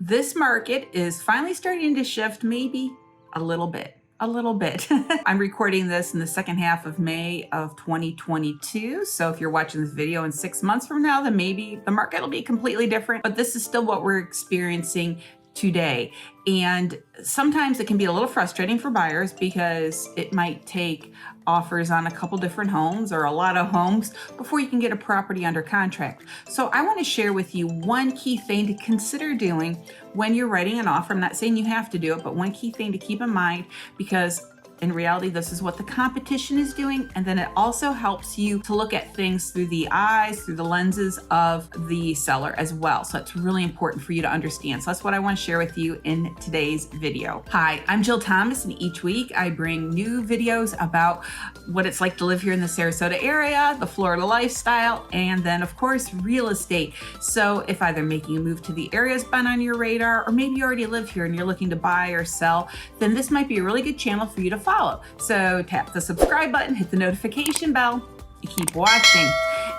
This market is finally starting to shift, maybe a little bit. I'm recording this in the second half of May of 2022. So if you're watching this video in 6 months from now, then maybe the market will be completely different, but this is still what we're experiencing today. And sometimes it can be a little frustrating for buyers because it might take offers on a couple different homes or a lot of homes before you can get a property under contract. So I want to share with you one key thing to consider doing when you're writing an offer. I'm not saying you have to do it, but one key thing to keep in mind, because in reality, this is what the competition is doing. And then it also helps you to look at things through the eyes, through the lenses of the seller as well. So it's really important for you to understand. So that's what I want to share with you in today's video. Hi, I'm Jill Thomas, and each week I bring new videos about what it's like to live here in the Sarasota area, the Florida lifestyle, and then of course, real estate. So if either making a move to the area has been on your radar, or maybe you already live here and you're looking to buy or sell, then this might be a really good channel for you to follow. So tap the subscribe button, hit the notification bell, and keep watching.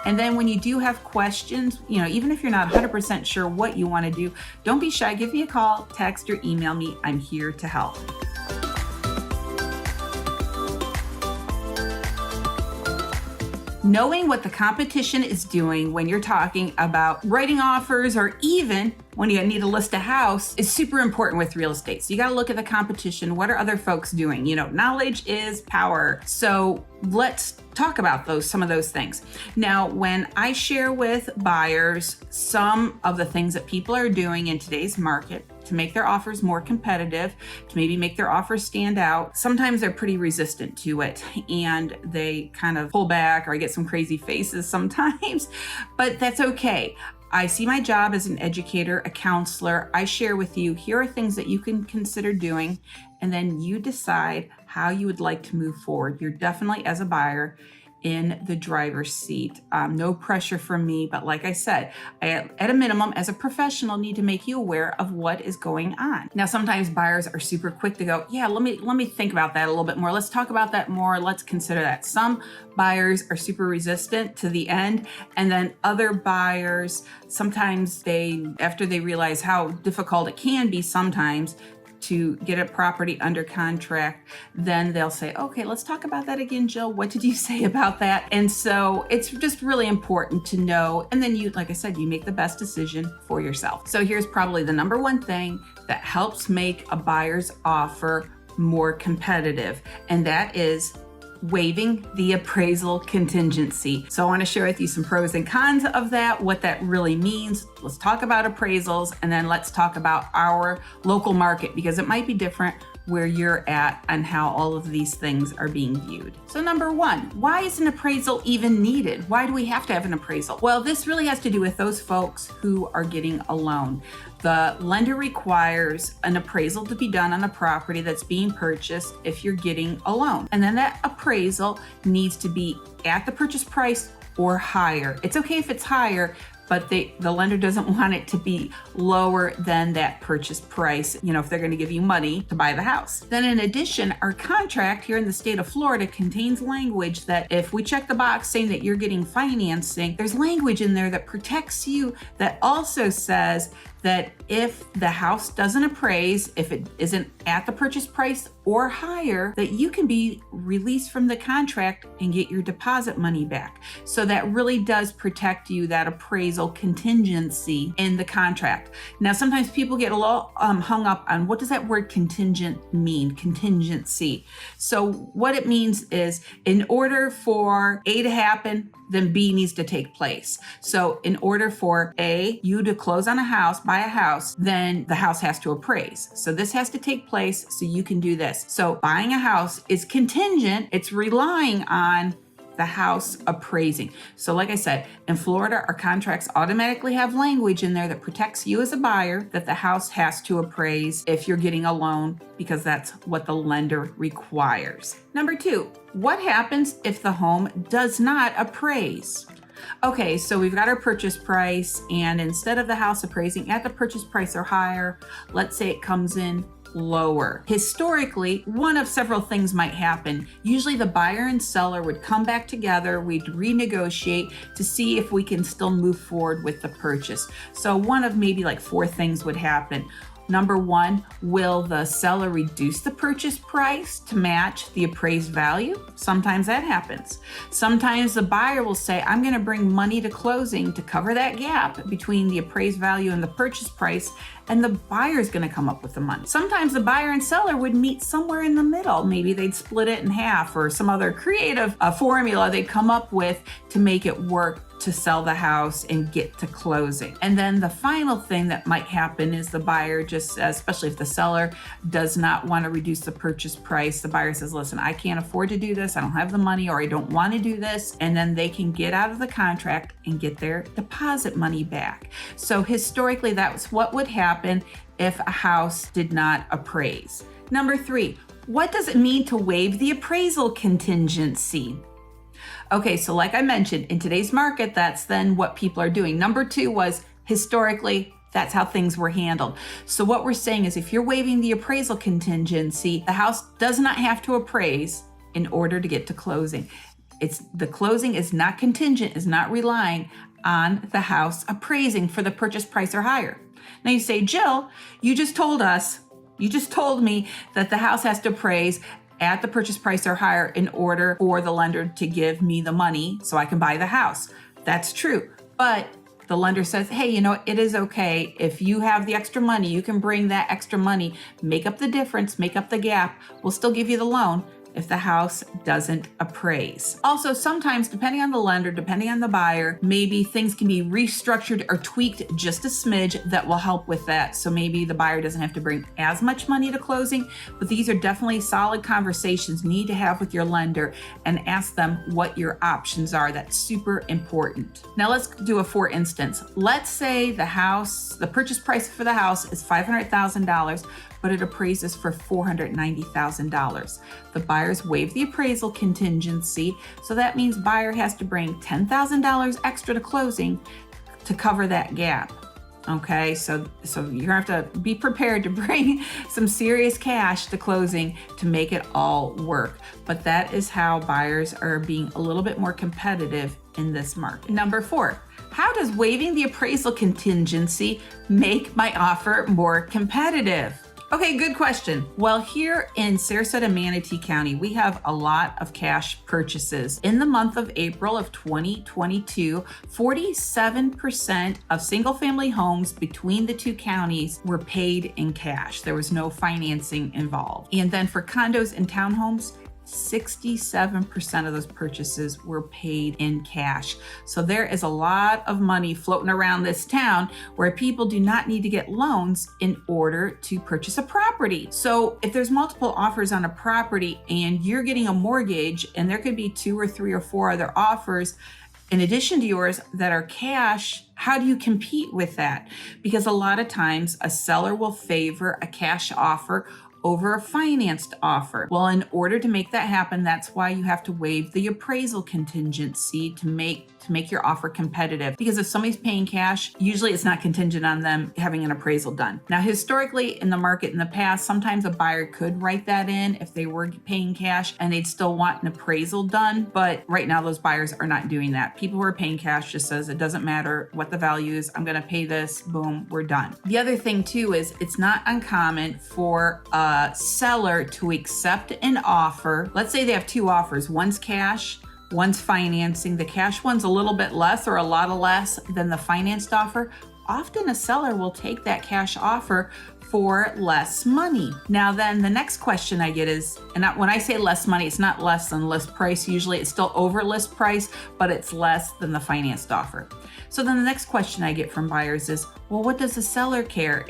And then when you do have questions, even if you're not 100% sure what you want to do, don't be shy. Give me a call, text, or email me. I'm here to help. Knowing what the competition is doing when you're talking about writing offers, or even when you need to list a house, is super important with real estate. So you got to look at the competition. What are other folks doing? Knowledge is power. So let's talk about some of those things. Now, when I share with buyers some of the things that people are doing in today's market to make their offers more competitive, to maybe make their offers stand out, sometimes they're pretty resistant to it and they kind of pull back, or I get some crazy faces sometimes, but that's okay. I see my job as an educator, a counselor. I share with you, here are things that you can consider doing, and then you decide how you would like to move forward. You're definitely, as a buyer, in the driver's seat. No pressure from me, but like I said, I, at a minimum, as a professional, need to make you aware of what is going on. Now, sometimes buyers are super quick to go, yeah, let me think about that a little bit more. Let's talk about that more. Let's consider that. Some buyers are super resistant to the end, and then other buyers, sometimes after they realize how difficult it can be sometimes to get a property under contract, then they'll say, okay, let's talk about that again, Jill. What did you say about that? And so it's just really important to know. And then you, like I said, you make the best decision for yourself. So here's probably the number one thing that helps make a buyer's offer more competitive, and that is waiving the appraisal contingency. So I want to share with you some pros and cons of that, what that really means. Let's talk about appraisals, and then let's talk about our local market, because it might be different where you're at and how all of these things are being viewed. So number one, why is an appraisal even needed? Why do we have to have an appraisal? Well, this really has to do with those folks who are getting a loan. The lender requires an appraisal to be done on a property that's being purchased if you're getting a loan. And then that appraisal needs to be at the purchase price or higher. It's okay if it's higher, but the lender doesn't want it to be lower than that purchase price, if they're going to give you money to buy the house. Then in addition, our contract here in the state of Florida contains language that if we check the box saying that you're getting financing, there's language in there that protects you, that also says that if the house doesn't appraise, if it isn't at the purchase price or higher, that you can be released from the contract and get your deposit money back. So that really does protect you, that appraisal contingency in the contract. Now, sometimes people get a little hung up on, what does that word contingent mean, contingency? So what it means is, in order for A to happen, then B needs to take place. So in order for A, you to close on a house, buy a house, then the house has to appraise. So this has to take place so you can do this. So buying a house is contingent. It's relying on the house appraising. So like I said, in Florida, our contracts automatically have language in there that protects you as a buyer, that the house has to appraise if you're getting a loan, because that's what the lender requires. Number two, what happens if the home does not appraise? Okay, so we've got our purchase price, and instead of the house appraising at the purchase price or higher, let's say it comes in lower. Historically, one of several things might happen. Usually the buyer and seller would come back together, we'd renegotiate to see if we can still move forward with the purchase. So one of maybe like 4 things would happen. Number 1, will the seller reduce the purchase price to match the appraised value? Sometimes that happens. Sometimes the buyer will say, I'm going to bring money to closing to cover that gap between the appraised value and the purchase price, and the buyer's going to come up with the money. Sometimes the buyer and seller would meet somewhere in the middle. Maybe they'd split it in half, or some other creative formula they'd come up with to make it work to sell the house and get to closing. And then the final thing that might happen is the buyer just, especially if the seller does not want to reduce the purchase price, the buyer says, listen, I can't afford to do this, I don't have the money, or I don't want to do this, and then they can get out of the contract and get their deposit money back. So historically, that's what would happen if a house did not appraise. Number 3, what does it mean to waive the appraisal contingency? Okay, so like I mentioned, in today's market, that's then what people are doing. Number 2 was historically, that's how things were handled. So what we're saying is if you're waiving the appraisal contingency, the house does not have to appraise in order to get to closing. The closing is not contingent, is not relying on the house appraising for the purchase price or higher. Now you say, Jill, you just told me that the house has to appraise at the purchase price or higher in order for the lender to give me the money so I can buy the house. That's true. But the lender says, hey, you know, it is okay. If you have the extra money, you can bring that extra money, make up the difference, make up the gap. We'll still give you the loan if the house doesn't appraise. Also, sometimes, depending on the lender, depending on the buyer, maybe things can be restructured or tweaked just a smidge that will help with that. So maybe the buyer doesn't have to bring as much money to closing, but these are definitely solid conversations you need to have with your lender and ask them what your options are. That's super important. Now let's do a for instance. Let's say the purchase price for the house is $500,000, but it appraises for $490,000. The buyers waive the appraisal contingency, so that means buyer has to bring $10,000 extra to closing to cover that gap. Okay, so you're gonna have to be prepared to bring some serious cash to closing to make it all work. But that is how buyers are being a little bit more competitive in this market. Number 4, how does waiving the appraisal contingency make my offer more competitive? Okay, good question. Well, here in Sarasota and Manatee County, we have a lot of cash purchases. In the month of April of 2022, 47% of single-family homes between the 2 counties were paid in cash. There was no financing involved. And then for condos and townhomes, 67% of those purchases were paid in cash. So there is a lot of money floating around this town where people do not need to get loans in order to purchase a property. So if there's multiple offers on a property and you're getting a mortgage and there could be 2 or 3 or 4 other offers in addition to yours that are cash, how do you compete with that? Because a lot of times a seller will favor a cash offer over a financed offer. Well, in order to make that happen, that's why you have to waive the appraisal contingency to make your offer competitive. Because if somebody's paying cash, usually it's not contingent on them having an appraisal done. Now, historically in the market in the past, sometimes a buyer could write that in if they were paying cash and they'd still want an appraisal done. But right now those buyers are not doing that. People who are paying cash just says it doesn't matter what the value is, I'm gonna pay this, boom, we're done. The other thing too is it's not uncommon for a seller to accept an offer. Let's say they have 2 offers, one's cash, one's financing. The cash one's a little bit less or a lot less than the financed offer. Often a seller will take that cash offer for less money. Now then the next question I get is, and when I say less money, it's not less than list price. Usually it's still over list price, but it's less than the financed offer. So then the next question I get from buyers is, well, what does the seller care?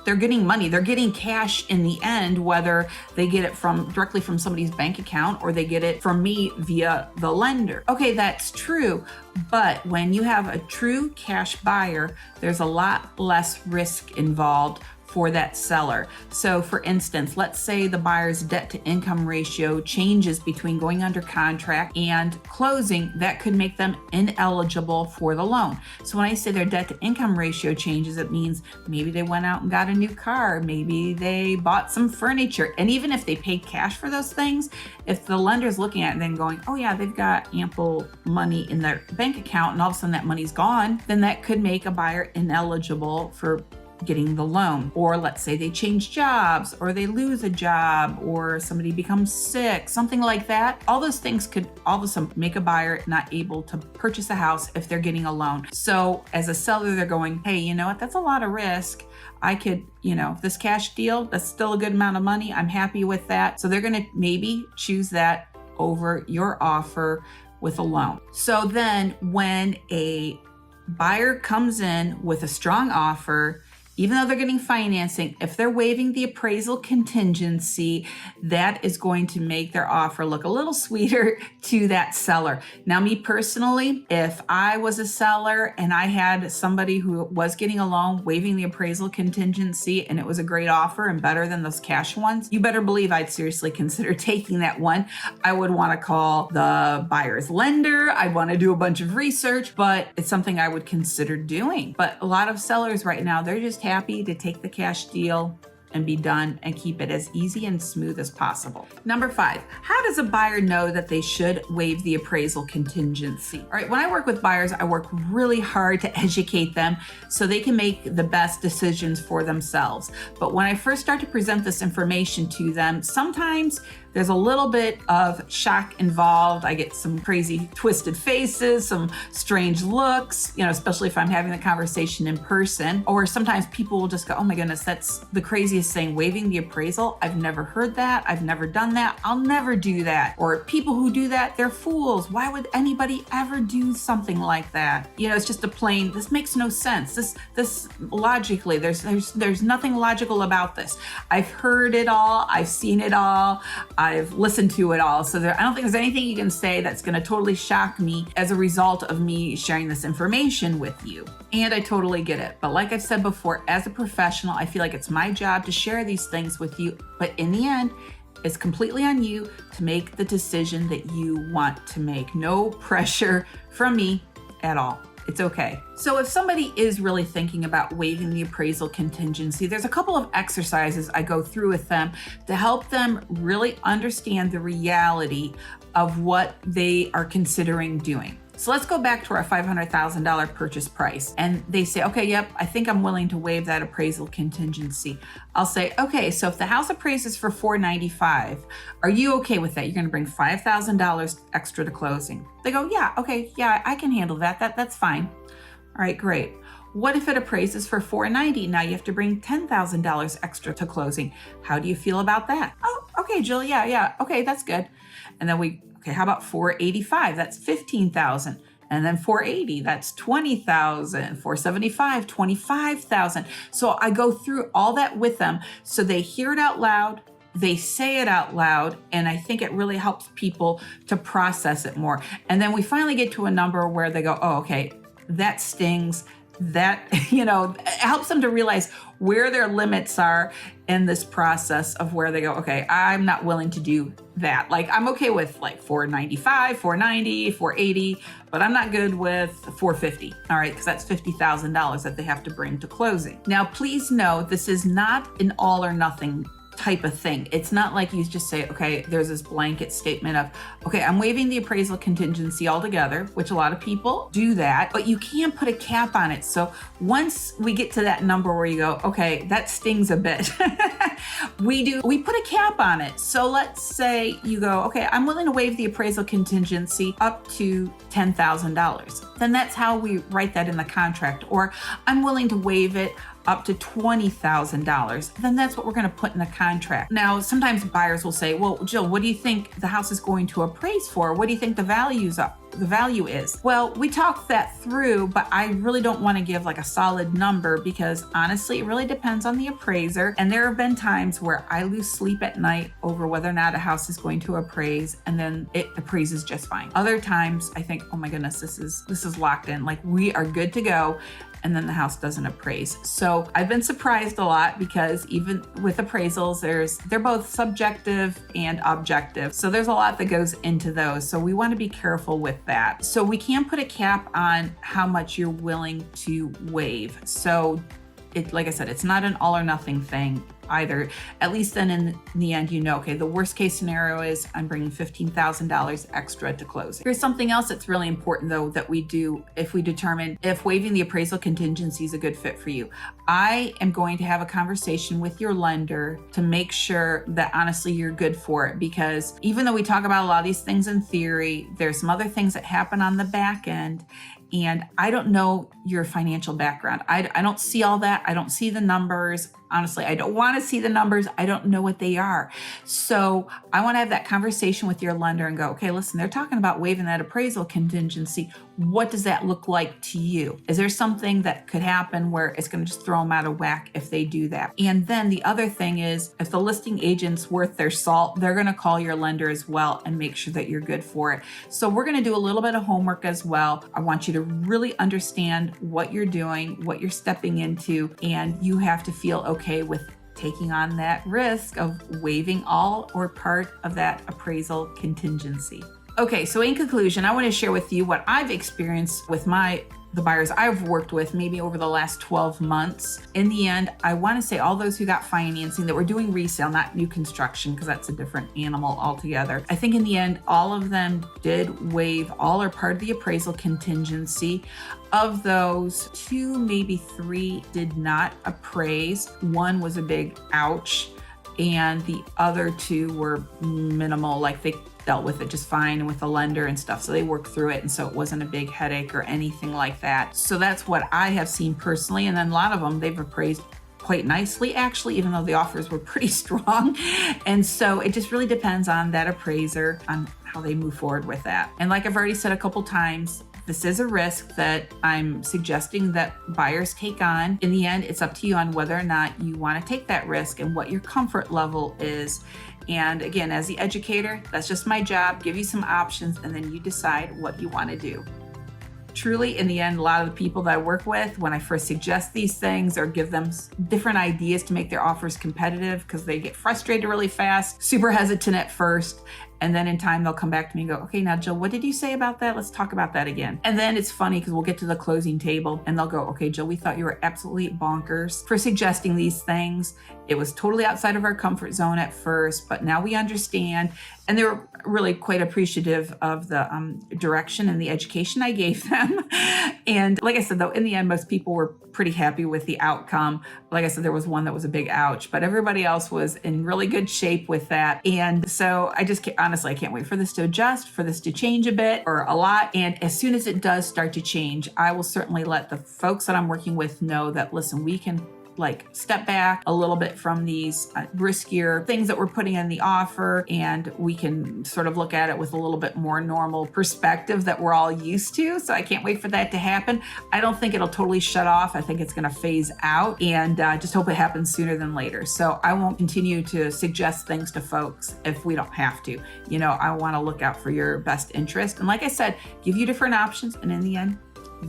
They're getting money, they're getting cash in the end, whether they get it directly from somebody's bank account or they get it from me via the lender. Okay, that's true. But when you have a true cash buyer, there's a lot less risk involved for that seller. So for instance, let's say the buyer's debt to income ratio changes between going under contract and closing. That could make them ineligible for the loan. So when I say their debt to income ratio changes, it means maybe they went out and got a new car, maybe they bought some furniture. And even if they paid cash for those things, if the lender's looking at it and then going, oh yeah, they've got ample money in their bank account and all of a sudden that money's gone, then that could make a buyer ineligible for getting the loan. Or let's say they change jobs, or they lose a job, or somebody becomes sick, something like that. All those things could all of a sudden make a buyer not able to purchase a house if they're getting a loan. So as a seller, they're going, hey, you know what, that's a lot of risk. I could, this cash deal, that's still a good amount of money. I'm happy with that. So they're going to maybe choose that over your offer with a loan. So then when a buyer comes in with a strong offer, even though they're getting financing, if they're waiving the appraisal contingency, that is going to make their offer look a little sweeter to that seller. Now, me personally, if I was a seller and I had somebody who was getting a loan waiving the appraisal contingency and it was a great offer and better than those cash ones, you better believe I'd seriously consider taking that one. I would want to call the buyer's lender. I'd want to do a bunch of research, but it's something I would consider doing. But a lot of sellers right now, they're just happy to take the cash deal and be done and keep it as easy and smooth as possible. Number 5, how does a buyer know that they should waive the appraisal contingency? All right, when I work with buyers, I work really hard to educate them so they can make the best decisions for themselves. But when I first start to present this information to them, sometimes there's a little bit of shock involved. I get some crazy twisted faces, some strange looks, especially if I'm having the conversation in person. Or sometimes people will just go, oh my goodness, that's the craziest thing, waiving the appraisal. I've never heard that. I've never done that. I'll never do that. Or people who do that, they're fools. Why would anybody ever do something like that? It's just a plain, this makes no sense. This logically, there's nothing logical about this. I've heard it all. I've seen it all. I've listened to it all. So I don't think there's anything you can say that's going to totally shock me as a result of me sharing this information with you. And I totally get it. But like I've said before, as a professional, I feel like it's my job to share these things with you. But in the end, it's completely on you to make the decision that you want to make. No pressure from me at all. It's okay. So if somebody is really thinking about waiving the appraisal contingency, there's a couple of exercises I go through with them to help them really understand the reality of what they are considering doing. So let's go back to our $500,000 purchase price. And they say, okay, yep, I think I'm willing to waive that appraisal contingency. I'll say, okay, so if the house appraises for $495,000, are you okay with that? You're gonna bring $5,000 extra to closing. They go, yeah, okay, yeah, I can handle that. That's fine. All right, great. What if it appraises for $490,000? Now you have to bring $10,000 extra to closing. How do you feel about that? Oh, okay, Jill, yeah, okay, that's good. And then okay, how about $485,000? That's $15,000. And then $480,000, that's $20,000. $475,000, $25,000. So I go through all that with them so they hear it out loud, they say it out loud, and I think it really helps people to process it more. And then we finally get to a number where they go, oh, okay, that stings. That, it helps them to realize where their limits are in this process of where they go, okay, I'm not willing to do that. Like, I'm okay with like $495,000, $490,000, $480,000, but I'm not good with $450,000. All right, because that's $50,000 that they have to bring to closing. Now, please know this is not an all or nothing type of thing. It's not like you just say, okay, there's this blanket statement of, okay, I'm waiving the appraisal contingency altogether, which a lot of people do that, but you can't put a cap on it. So once we get to that number where you go, okay, that stings a bit, we put a cap on it. So let's say you go, okay, I'm willing to waive the appraisal contingency up to $10,000. Then that's how we write that in the contract. Or I'm willing to waive it up to $20,000, then that's what we're going to put in the contract. Now, sometimes buyers will say, well, Jill, what do you think the house is going to appraise for? What do you think the value is? Well, we talked that through, but I really don't want to give like a solid number because honestly, it really depends on the appraiser. And there have been times where I lose sleep at night over whether or not a house is going to appraise, and then it appraises just fine. Other times I think, oh my goodness, this is locked in. Like, we are good to go. and then the house doesn't appraise. So I've been surprised a lot because even with appraisals, they're both subjective and objective. So there's a lot that goes into those. So we want to be careful with that. So we can't put a cap on how much you're willing to waive. So like I said, it's not an all or nothing thing either. At least then in the end, okay, the worst case scenario is I'm bringing $15,000 extra to closing. Here's something else that's really important though that we do if we determine if waiving the appraisal contingency is a good fit for you. I am going to have a conversation with your lender to make sure that honestly you're good for it, because even though we talk about a lot of these things in theory, there's some other things that happen on the back end. And I don't know your financial background. I don't see all that. I don't see the numbers. Honestly, I don't want to see the numbers. I don't know what they are. So I want to have that conversation with your lender and go, okay, listen, they're talking about waiving that appraisal contingency. What does that look like to you? Is there something that could happen where it's going to just throw them out of whack if they do that? And then the other thing is, if the listing agent's worth their salt, they're going to call your lender as well and make sure that you're good for it. So we're going to do a little bit of homework as well. I want you to really understand what you're doing, what you're stepping into, and you have to feel okay with taking on that risk of waiving all or part of that appraisal contingency. Okay, so in conclusion, I want to share with you what I've experienced with the buyers I've worked with maybe over the last 12 months. In the end, I want to say all those who got financing that were doing resale, not new construction, because that's a different animal altogether. I think in the end, all of them did waive all or part of the appraisal contingency. Of those, 2, maybe 3 did not appraise. 1 was a big ouch, and the other 2 were minimal, like they dealt with it just fine with the lender and stuff. So they worked through it. And so it wasn't a big headache or anything like that. So that's what I have seen personally. And then a lot of them, they've appraised quite nicely, actually, even though the offers were pretty strong. And so it just really depends on that appraiser, on how they move forward with that. And like I've already said a couple times, this is a risk that I'm suggesting that buyers take on. In the end, it's up to you on whether or not you want to take that risk and what your comfort level is. And again, as the educator, that's just my job, give you some options, and then you decide what you want to do. Truly, in the end, a lot of the people that I work with, when I first suggest these things or give them different ideas to make their offers competitive, because they get frustrated really fast, super hesitant at first, and then in time they'll come back to me and go, okay, now Jill, what did you say about that? Let's talk about that again. And then it's funny because we'll get to the closing table and they'll go, okay, Jill, we thought you were absolutely bonkers for suggesting these things. It was totally outside of our comfort zone at first, but now we understand. And they were really quite appreciative of the direction and the education I gave them. And like I said, though, in the end, most people were pretty happy with the outcome. Like I said, there was one that was a big ouch, but everybody else was in really good shape with that. And so I just honestly, I can't wait for this to adjust, for this to change a bit or a lot. And as soon as it does start to change, I will certainly let the folks that I'm working with know that, listen, we can step back a little bit from these riskier things that we're putting in the offer, and we can sort of look at it with a little bit more normal perspective that we're all used to. So I can't wait for that to happen. I don't think it'll totally shut off. I think it's going to phase out, and just hope it happens sooner than later. So I won't continue to suggest things to folks if we don't have to. I want to look out for your best interest. And like I said, give you different options, and in the end,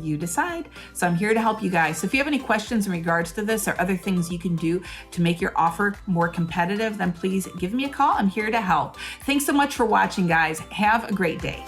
you decide. So I'm here to help you guys. So if you have any questions in regards to this or other things you can do to make your offer more competitive, then please give me a call. I'm here to help. Thanks so much for watching, guys. Have a great day.